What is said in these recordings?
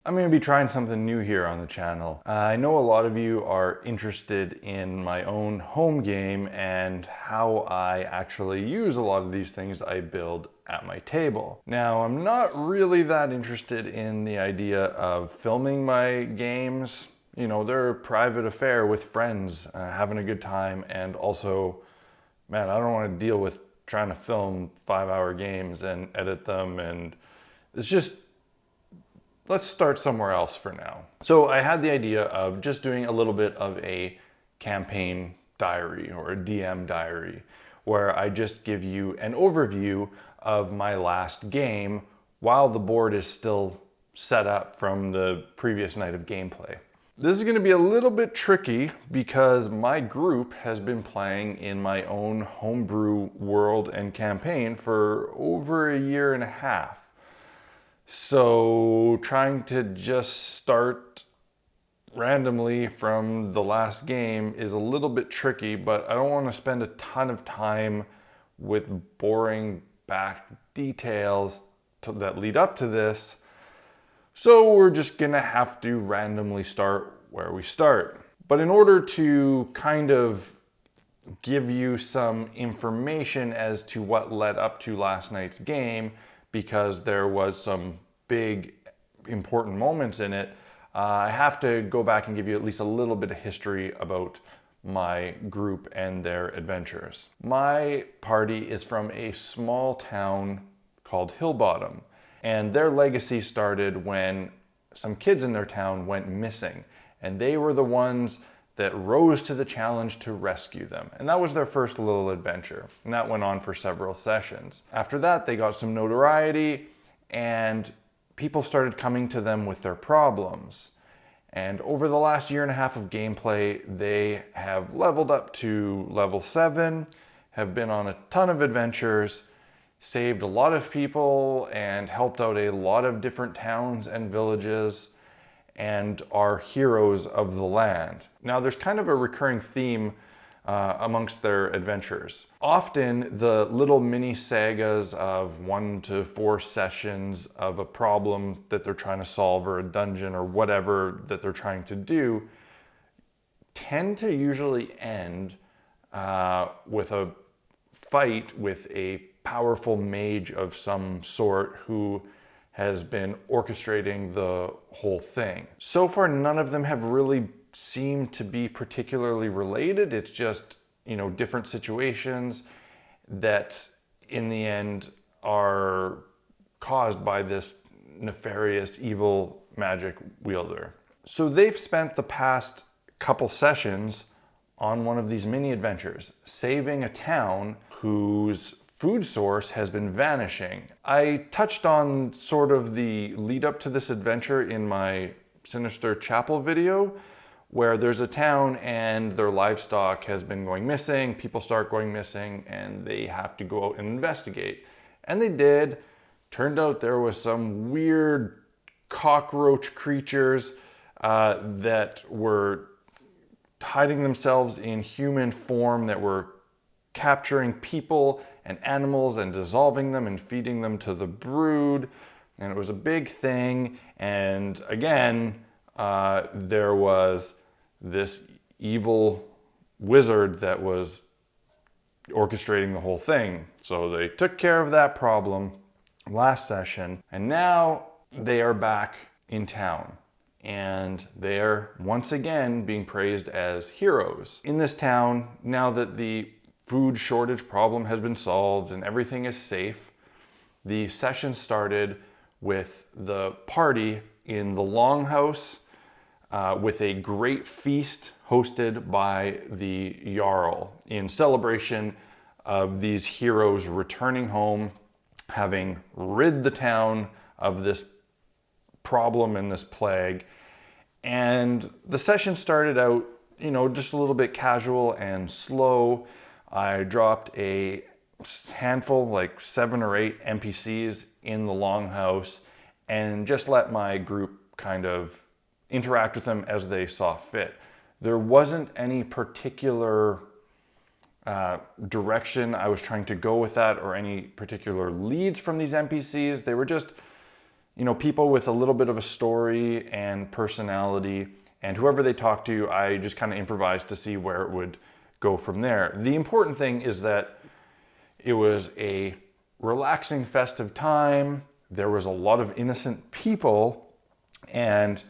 I'm going to be trying something new here on the channel. I know a lot of you are interested in my own home game and how I actually use a lot of these things I build at my table. Now, I'm not really that interested in the idea of filming my games. You know, they're a private affair with friends, having a good time, and also, man, I don't want to deal with trying to film 5-hour games and edit them, and it's just, let's start somewhere else for now. So I had the idea of just doing a little bit of a campaign diary or a DM diary, where I just give you an overview of my last game while the board is still set up from the previous night of gameplay. This is going to be a little bit tricky because my group has been playing in my own homebrew world and campaign for over a year and a half. So trying to just start randomly from the last game is a little bit tricky, but I don't want to spend a ton of time with boring back details that lead up to this. So we're just gonna have to randomly start where we start. But in order to kind of give you some information as to what led up to last night's game, because there was some big important moments in it, I have to go back and give you at least a little bit of history about my group and their adventures. My party is from a small town called Hillbottom, and their legacy started when some kids in their town went missing, and they were the ones that rose to the challenge to rescue them. And that was their first little adventure. And that went on for several sessions. After that, they got some notoriety and people started coming to them with their problems. And over the last year and a half of gameplay, they have leveled up to level 7, have been on a ton of adventures, saved a lot of people and helped out a lot of different towns and villages, and are heroes of the land. Now, there's kind of a recurring theme amongst their adventures. Often the little mini sagas of 1 to 4 sessions of a problem that they're trying to solve, or a dungeon, or whatever that they're trying to do, tend to usually end with a fight with a powerful mage of some sort who has been orchestrating the whole thing. So far, none of them have really seemed to be particularly related. It's just, you know, different situations that in the end are caused by this nefarious evil magic wielder. So they've spent the past couple sessions on one of these mini adventures, saving a town whose food source has been vanishing. I touched on sort of the lead up to this adventure in my Sinister Chapel video, where there's a town and their livestock has been going missing, people start going missing, and they have to go out and investigate. And they did. Turned out there was some weird cockroach creatures that were hiding themselves in human form, that were capturing people and animals and dissolving them and feeding them to the brood. And it was a big thing. And again, there was this evil wizard that was orchestrating the whole thing. So they took care of that problem last session, and now they are back in town. And they're once again being praised as heroes in this town. Now that the food shortage problem has been solved and everything is safe, the session started with the party in the longhouse with a great feast hosted by the Jarl in celebration of these heroes returning home, having rid the town of this problem and this plague. And the session started out, you know, just a little bit casual and slow. I dropped a handful, like 7 or 8 NPCs in the longhouse, and just let my group kind of interact with them as they saw fit. There wasn't any particular direction I was trying to go with that, or any particular leads from these NPCs. They were just you know, people with a little bit of a story and personality, and whoever they talk to, I just kind of improvised to see where it would go from there. The important thing is that it was a relaxing, festive time. There was a lot of innocent people, and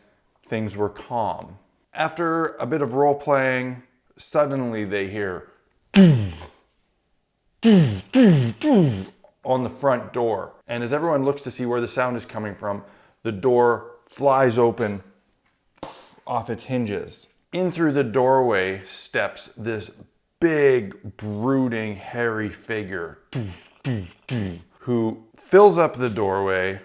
things were calm. After a bit of role playing, suddenly they hear on the front door. And as everyone looks to see where the sound is coming from, the door flies open off its hinges. In through the doorway steps this big, brooding, hairy figure who fills up the doorway,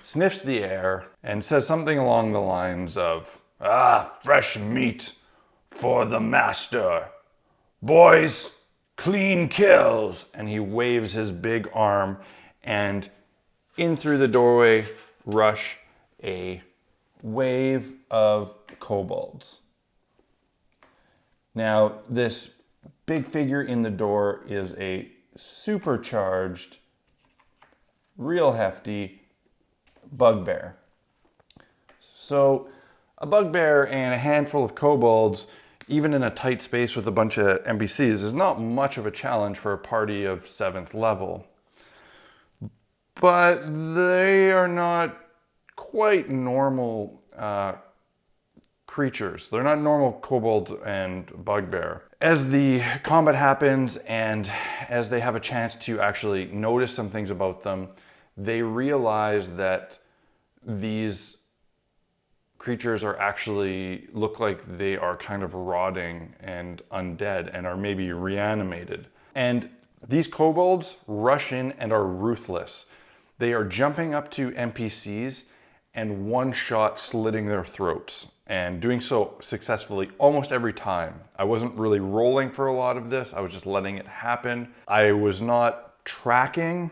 sniffs the air, and says something along the lines of, "Ah, fresh meat for the master. Boys, clean kills." And he waves his big arm, and in through the doorway rush a wave of kobolds. Now, this big figure in the door is a supercharged, real hefty bugbear. So a bugbear and a handful of kobolds, even in a tight space with a bunch of NPCs, is not much of a challenge for a party of 7th level. But they are not quite normal creatures. They're not normal kobolds and bugbear. As the combat happens and as they have a chance to actually notice some things about them, they realize that these creatures are actually look like they are kind of rotting and undead and are maybe reanimated. And these kobolds rush in and are ruthless. They are jumping up to NPCs and one-shot slitting their throats, and doing so successfully almost every time. I wasn't really rolling for a lot of this. I was just letting it happen. I was not tracking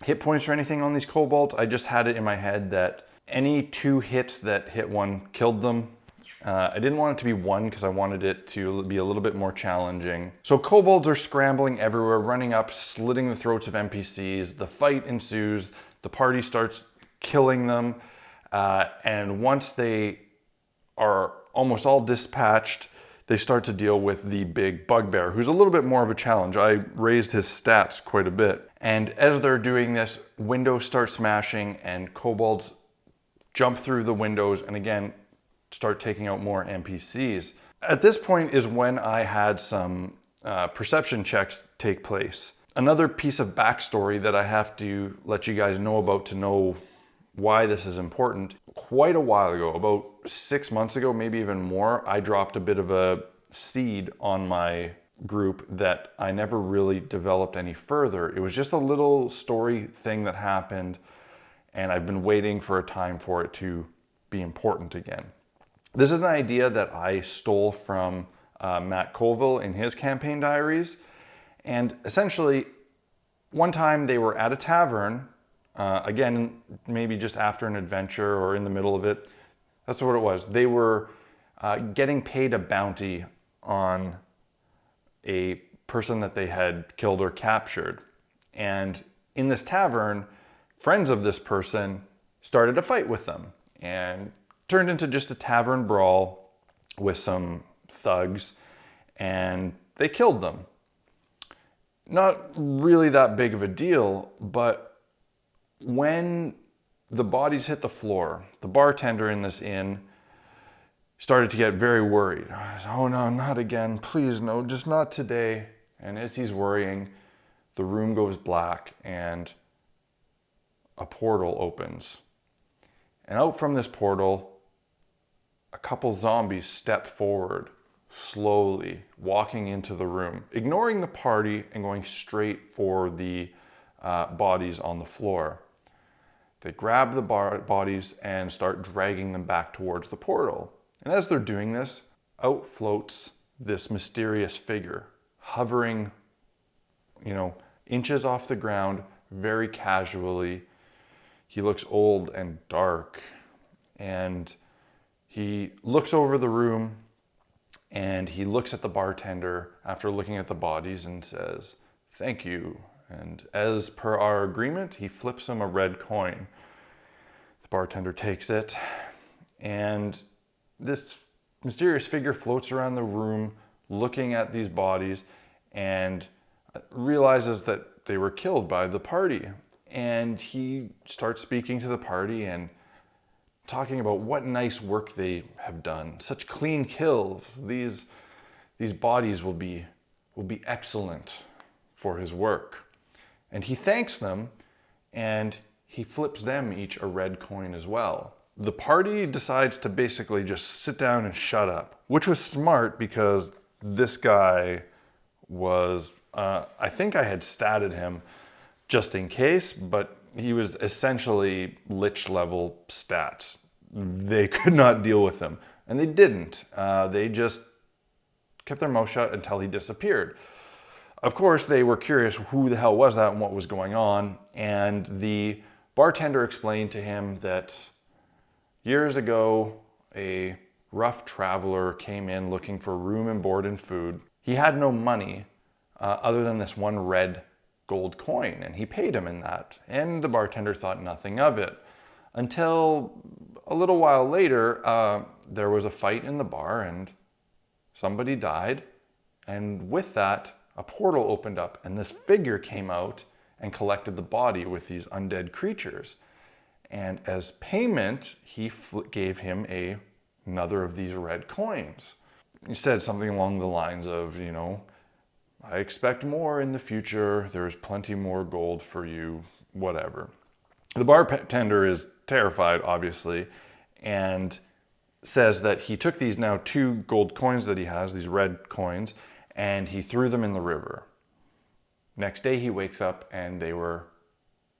hit points or anything on these kobolds. I just had it in my head that any 2 hits that hit one killed them. I didn't want it to be 1 because I wanted it to be a little bit more challenging. So kobolds are scrambling everywhere, running up, slitting the throats of NPCs. The fight ensues. The party starts killing them. And once they are almost all dispatched, they start to deal with the big bugbear, who's a little bit more of a challenge. I raised his stats quite a bit. And as they're doing this, windows start smashing and kobolds jump through the windows and again start taking out more NPCs. At this point is when I had some perception checks take place. Another piece of backstory that I have to let you guys know about to know why this is important. Quite a while ago, about 6 months ago, maybe even more, I dropped a bit of a seed on my group that I never really developed any further. It was just a little story thing that happened, and I've been waiting for a time for it to be important again. This is an idea that I stole from Matt Colville in his campaign diaries, and essentially, one time they were at a tavern. Again, maybe just after an adventure or in the middle of it. That's what it was. They were getting paid a bounty on a person that they had killed or captured. And in this tavern, friends of this person started a fight with them and turned into just a tavern brawl with some thugs, and they killed them. Not really that big of a deal, but when the bodies hit the floor, the bartender in this inn started to get very worried. "Oh no, not again. Please, no, just not today." And as he's worrying, the room goes black and a portal opens. And out from this portal, a couple zombies step forward, slowly walking into the room, ignoring the party and going straight for the bodies on the floor. They grab the bodies and start dragging them back towards the portal. And as they're doing this, out floats this mysterious figure, hovering, inches off the ground, very casually. He looks old and dark, and he looks over the room, and he looks at the bartender after looking at the bodies and says, "Thank you. And as per our agreement, he flips him a red coin. The bartender takes it, and this mysterious figure floats around the room looking at these bodies and realizes that they were killed by the party. And he starts speaking to the party and talking about what nice work they have done. Such clean kills. These bodies will be excellent for his work. And he thanks them, and he flips them each a red coin as well. The party decides to basically just sit down and shut up, which was smart because this guy was, I think I had statted him just in case, but he was essentially lich level stats. They could not deal with him, and they didn't. They just kept their mouth shut until he disappeared. Of course, they were curious who the hell was that and what was going on, and the bartender explained to him that years ago, a rough traveler came in looking for room and board and food. He had no money other than this one red gold coin, and he paid him in that. And the bartender thought nothing of it until a little while later, there was a fight in the bar and somebody died. And with that, a portal opened up and this figure came out and collected the body with these undead creatures. And as payment, he gave him another of these red coins. He said something along the lines of, you know, I expect more in the future. There's plenty more gold for you, whatever. The bartender is terrified, obviously, and says that he took these now 2 gold coins that he has, these red coins, and he threw them in the river. Next day he wakes up and they were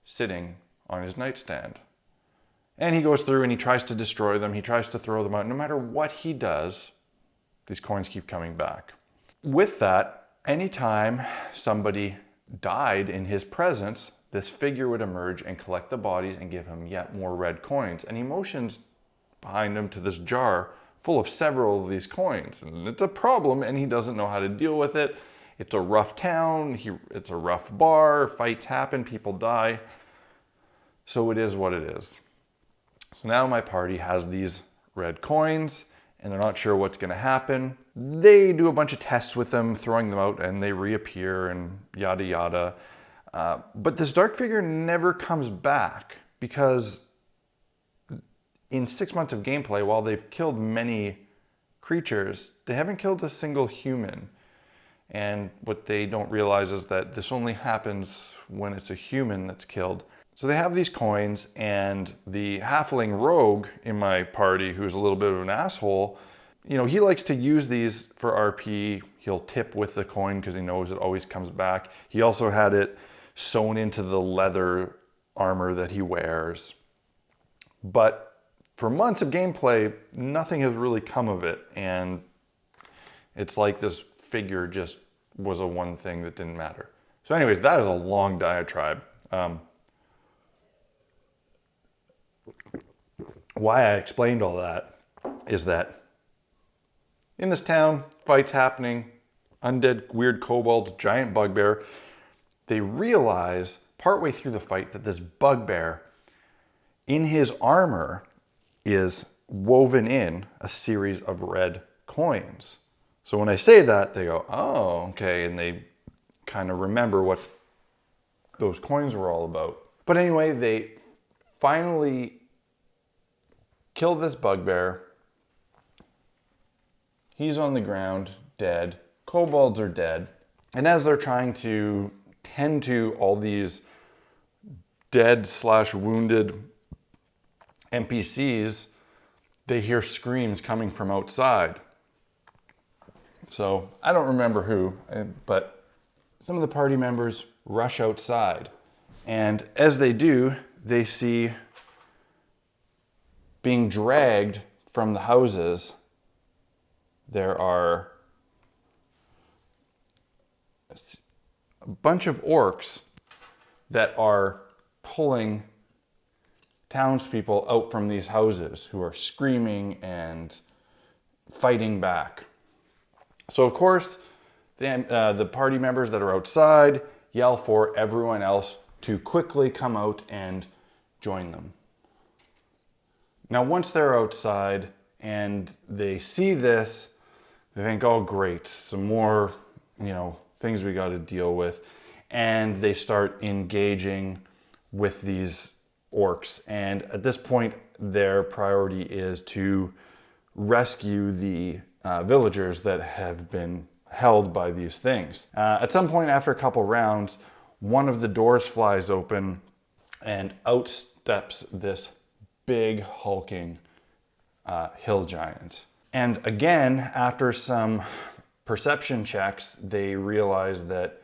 sitting on his nightstand. And he goes through and he tries to destroy them. He tries to throw them out. No matter what he does, these coins keep coming back. With that, anytime somebody died in his presence, this figure would emerge and collect the bodies and give him yet more red coins. And he motions behind him to this jar full of several of these coins. And it's a problem and he doesn't know how to deal with it. It's a rough town, it's a rough bar, fights happen, people die. So it is what it is. So now my party has these red coins and they're not sure what's gonna happen. They do a bunch of tests with them, throwing them out, and they reappear and yada yada. But this dark figure never comes back because in 6 months of gameplay, while they've killed many creatures, they haven't killed a single human. And what they don't realize is that this only happens when it's a human that's killed. So they have these coins, and the halfling rogue in my party, who's a little bit of an asshole, you know, he likes to use these for RP. He'll tip with the coin because he knows it always comes back. He also had it sewn into the leather armor that he wears. But for months of gameplay, nothing has really come of it. And it's like this figure just was a one thing that didn't matter. So anyways, that is a long diatribe. Why I explained all that is that in this town, fights happening, undead, weird kobolds, giant bugbear. They realize partway through the fight that this bugbear in his armor is woven in a series of red coins. So when I say that, they go, oh, okay, and they kind of remember what those coins were all about. But anyway, they finally kill this bugbear. He's on the ground, dead. Kobolds are dead. And as they're trying to tend to all these dead/wounded NPCs, they hear screams coming from outside. So I don't remember who, but some of the party members rush outside. And as they do, they see being dragged from the houses, there are a bunch of orcs that are pulling townspeople out from these houses who are screaming and fighting back. So of course, the party members that are outside yell for everyone else to quickly come out and join them. Now, once they're outside and they see this, they think, oh, great, some more, things we got to deal with. And they start engaging with these orcs. And at this point, their priority is to rescue the villagers that have been held by these things. At some point after a couple rounds, one of the doors flies open and out steps this big hulking hill giant. And again, after some perception checks, they realize that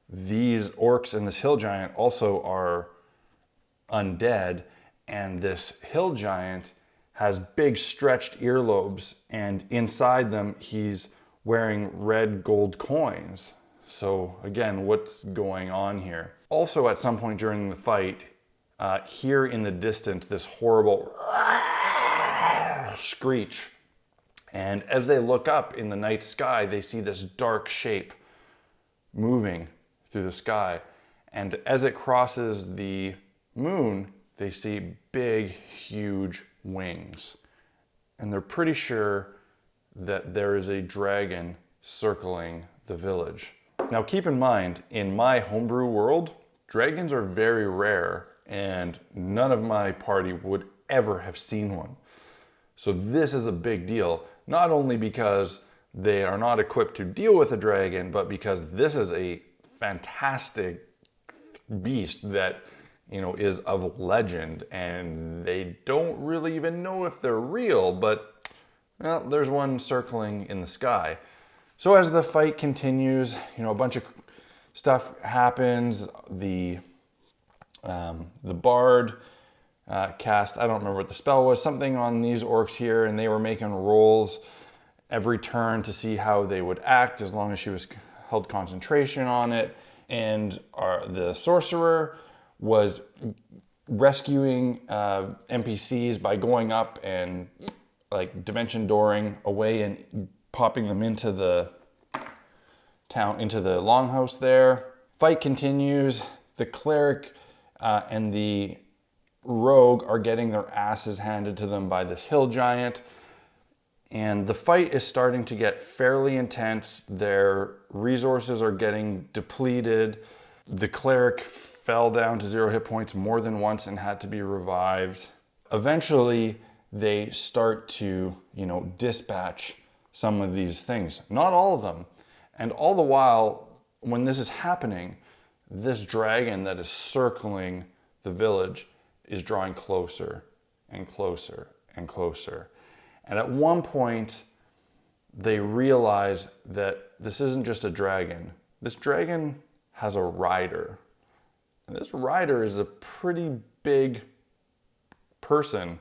these orcs and this hill giant also are undead, and this hill giant has big stretched earlobes, and inside them he's wearing red gold coins. So again, what's going on here? Also, at some point during the fight, hear in the distance this horrible screech. And as they look up in the night sky, they see this dark shape moving through the sky. And as it crosses the moon, they see big, huge wings. And they're pretty sure that there is a dragon circling the village. Now keep in mind, in my homebrew world, dragons are very rare, and none of my party would ever have seen one. So this is a big deal, not only because they are not equipped to deal with a dragon, but because this is a fantastic beast that is of legend, and they don't really even know if they're real, but well, there's one circling in the sky. So as the fight continues, a bunch of stuff happens. The bard cast, I don't remember what the spell was, something on these orcs here, and they were making rolls every turn to see how they would act as long as she was held concentration on it. And the sorcerer was rescuing NPCs by going up and dimension dooring away and popping them into the town, into the longhouse there. Fight continues. The cleric and the rogue are getting their asses handed to them by this hill giant. And the fight is starting to get fairly intense. Their resources are getting depleted. The cleric fell down to 0 hit points more than once and had to be revived. Eventually, they start to, dispatch some of these things. Not all of them. And all the while, when this is happening, this dragon that is circling the village is drawing closer and closer and closer. And at one point, they realize that this isn't just a dragon. This dragon has a rider. And this rider is a pretty big person,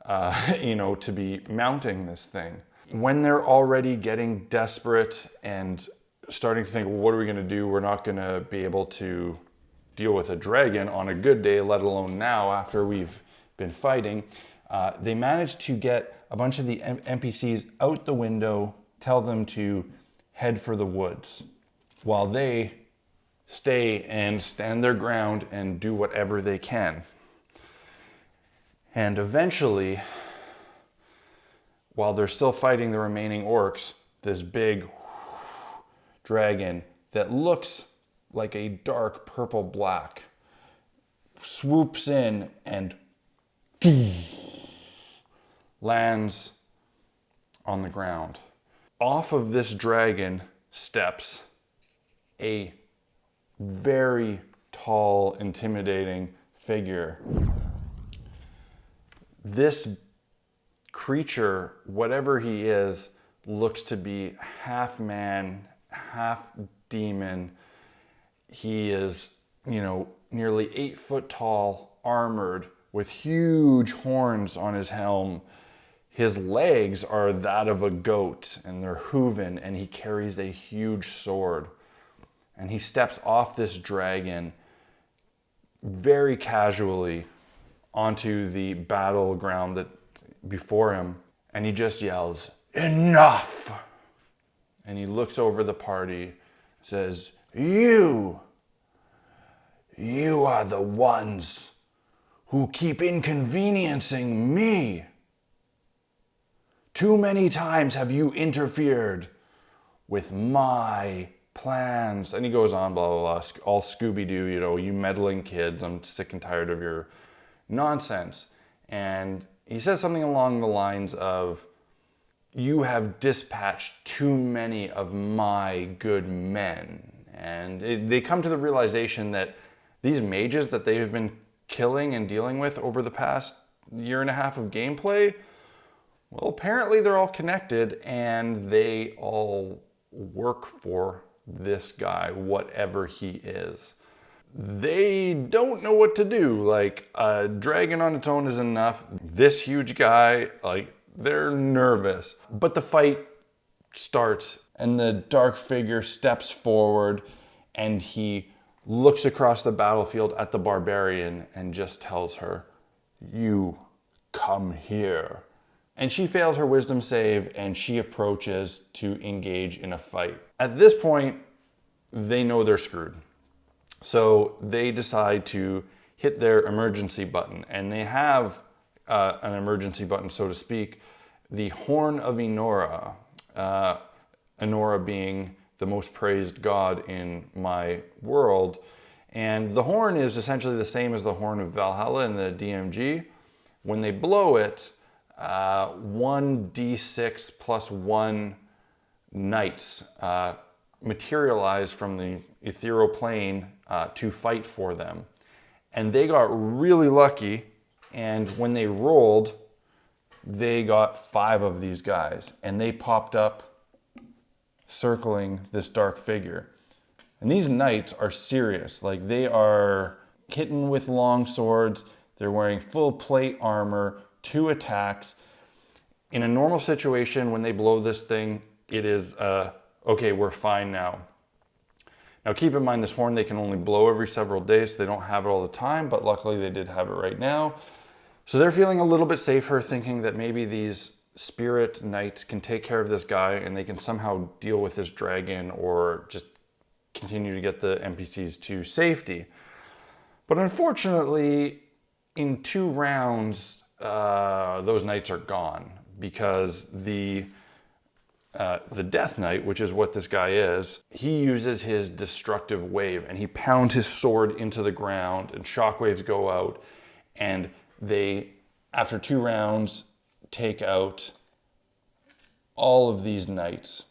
to be mounting this thing. When they're already getting desperate and starting to think, well, what are we going to do? We're not going to be able to deal with a dragon on a good day, let alone now after we've been fighting. They managed to get a bunch of the NPCs out the window, tell them to head for the woods, while they stay and stand their ground and do whatever they can. And eventually, while they're still fighting the remaining orcs, this big dragon that looks like a dark purple black swoops in and lands on the ground. Off of this dragon steps a very tall, intimidating figure. This creature, whatever he is, looks to be half man, half demon. He is, nearly 8 foot tall, armored, with huge horns on his helm. His legs are that of a goat, and they're hooven, and he carries a huge sword. And he steps off this dragon very casually onto the battleground that before him, and he just yells, "Enough!" And he looks over the party, says, "You You are the ones who keep inconveniencing me. Too many times have you interfered with my plans. And he goes on, blah, blah, blah, all Scooby-Doo, you meddling kids, I'm sick and tired of your nonsense. And he says something along the lines of, you have dispatched too many of my good men. And they come to the realization that these mages that they have been killing and dealing with over the past year and a half of gameplay, well, apparently they're all connected and they all work for this guy, whatever he is. They don't know what to do. Like, a dragon on its own is enough. This huge guy, they're nervous. But the fight starts and the dark figure steps forward and he looks across the battlefield at the barbarian and just tells her, you come here. And she fails her wisdom save and she approaches to engage in a fight. At this point, they know they're screwed. So they decide to hit their emergency button, and they have an emergency button, so to speak, the Horn of Enora. Enora being the most praised god in my world. And the horn is essentially the same as the Horn of Valhalla in the DMG. When they blow it, 1d6 plus 1 knights materialize from the ethereal plane to fight for them. And they got really lucky, and when they rolled, they got 5 of these guys, and they popped up circling this dark figure. And these knights are serious. Like, they are hitting with long swords, they're wearing full plate armor, 2 attacks. In a normal situation, when they blow this thing, it is, okay, we're fine now. Now keep in mind, this horn they can only blow every several days, so they don't have it all the time, but luckily they did have it right now. So they're feeling a little bit safer, thinking that maybe these spirit knights can take care of this guy and they can somehow deal with this dragon or just continue to get the NPCs to safety. But unfortunately, in 2 rounds, those knights are gone because the Death Knight, which is what this guy is, he uses his destructive wave and he pounds his sword into the ground and shockwaves go out, and they, after 2 rounds, take out all of these knights.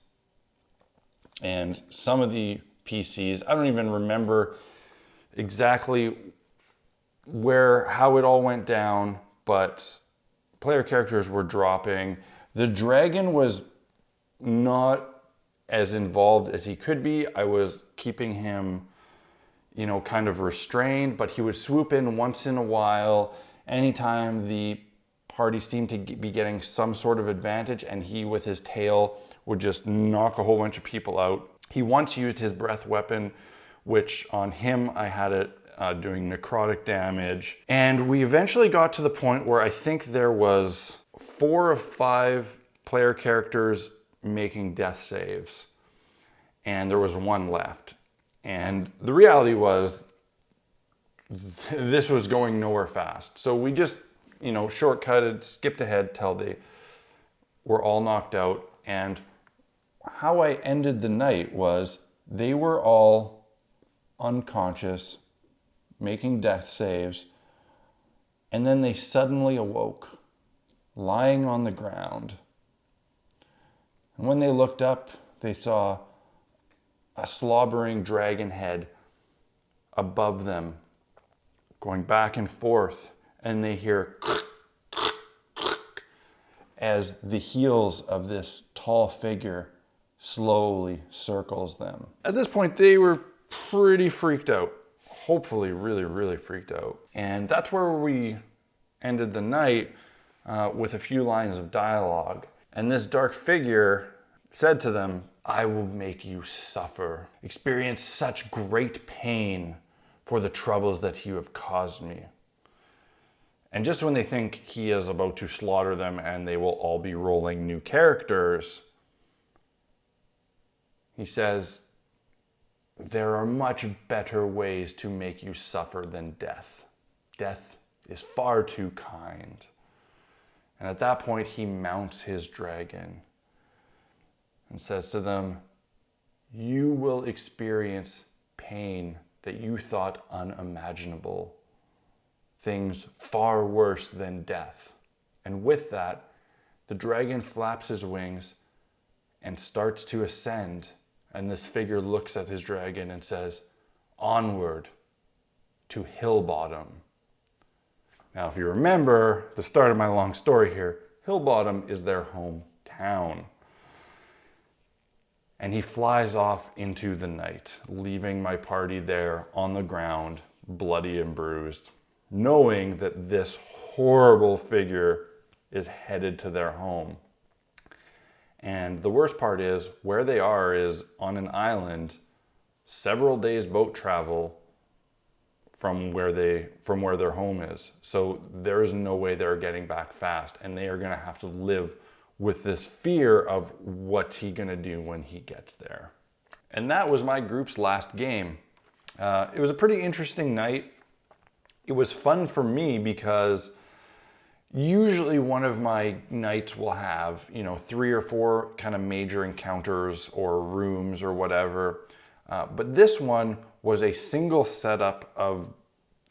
And some of the PCs, I don't even remember exactly how it all went down, but player characters were dropping. The dragon was not as involved as he could be. I was keeping him, kind of restrained, but he would swoop in once in a while anytime the party seemed to be getting some sort of advantage, and he with his tail would just knock a whole bunch of people out. He once used his breath weapon, which on him I had it doing necrotic damage. And we eventually got to the point where I think there was 4 of 5 player characters making death saves, and there was 1 left. And the reality was this was going nowhere fast. So we just, shortcutted, skipped ahead till they were all knocked out. And how I ended the night was they were all unconscious, making death saves, and then they suddenly awoke, lying on the ground. And when they looked up, they saw a slobbering dragon head above them, going back and forth, and they hear as the heels of this tall figure slowly circles them. At this point, they were pretty freaked out. Hopefully really, really freaked out. And that's where we ended the night with a few lines of dialogue. And this dark figure said to them, "I will make you suffer, experience such great pain for the troubles that you have caused me." And just when they think he is about to slaughter them and they will all be rolling new characters, he says, there are much better ways to make you suffer than death. Death is far too kind. And at that point, he mounts his dragon and says to them, you will experience pain that you thought unimaginable, things far worse than death. And with that, the dragon flaps his wings and starts to ascend. And this figure looks at his dragon and says, onward to Hill Bottom. Now, if you remember the start of my long story here, Hill Bottom is their hometown. And he flies off into the night, leaving my party there on the ground, bloody and bruised, knowing that this horrible figure is headed to their home. And the worst part is, where they are is on an island, several days boat travel from where their home is. So there's no way they're getting back fast, and they are gonna have to live with this fear of what's he gonna do when he gets there. And that was my group's last game. It was a pretty interesting night. It was fun for me because usually one of my nights will have, 3 or 4 kind of major encounters or rooms or whatever. But this one was a single setup of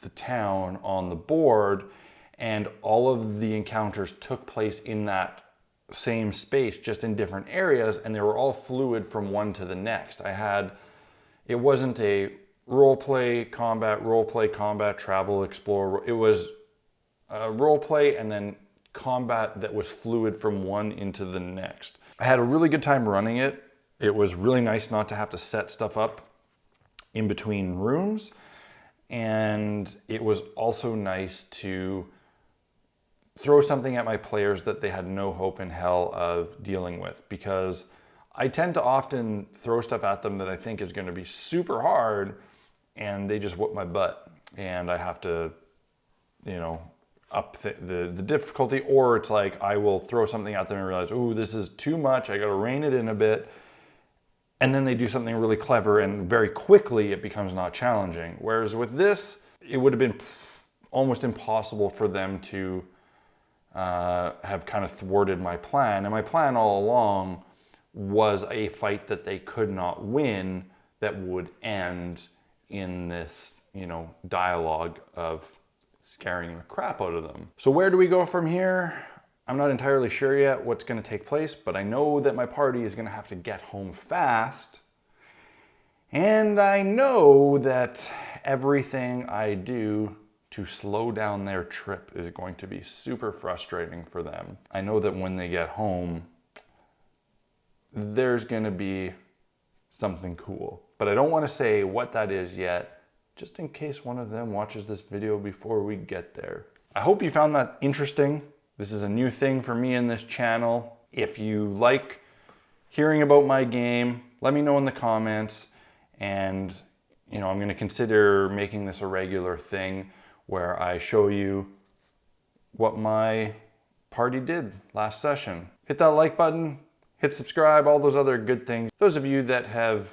the town on the board, and all of the encounters took place in that same space, just in different areas, and they were all fluid from one to the next. It wasn't a roleplay, combat, travel, explore. It was roleplay and then combat that was fluid from one into the next. I had a really good time running it. It was really nice not to have to set stuff up in between rooms. And it was also nice to throw something at my players that they had no hope in hell of dealing with, because I tend to often throw stuff at them that I think is going to be super hard, and they just whoop my butt, and I have to, up the difficulty, or it's like I will throw something at them and realize, ooh, this is too much, I got to rein it in a bit, and then they do something really clever, and very quickly it becomes not challenging. Whereas with this, it would have been almost impossible for them to have kind of thwarted my plan. And my plan all along was a fight that they could not win that would end in this, dialogue of scaring the crap out of them. So where do we go from here? I'm not entirely sure yet what's going to take place, but I know that my party is going to have to get home fast. And I know that everything I do to slow down their trip is going to be super frustrating for them. I know that when they get home, there's going to be something cool. But I don't want to say what that is yet, just in case one of them watches this video before we get there. I hope you found that interesting. This is a new thing for me in this channel. If you like hearing about my game, let me know in the comments. And, I'm going to consider making this a regular thing where I show you what my party did last session. Hit that like button, hit subscribe, all those other good things. Those of you that have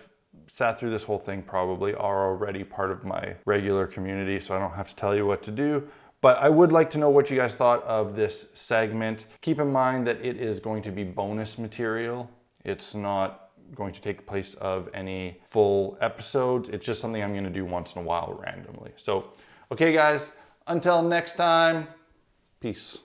sat through this whole thing probably are already part of my regular community, so I don't have to tell you what to do. But I would like to know what you guys thought of this segment. Keep in mind that it is going to be bonus material. It's not going to take the place of any full episodes. It's just something I'm going to do once in a while randomly. So, okay guys, until next time, peace.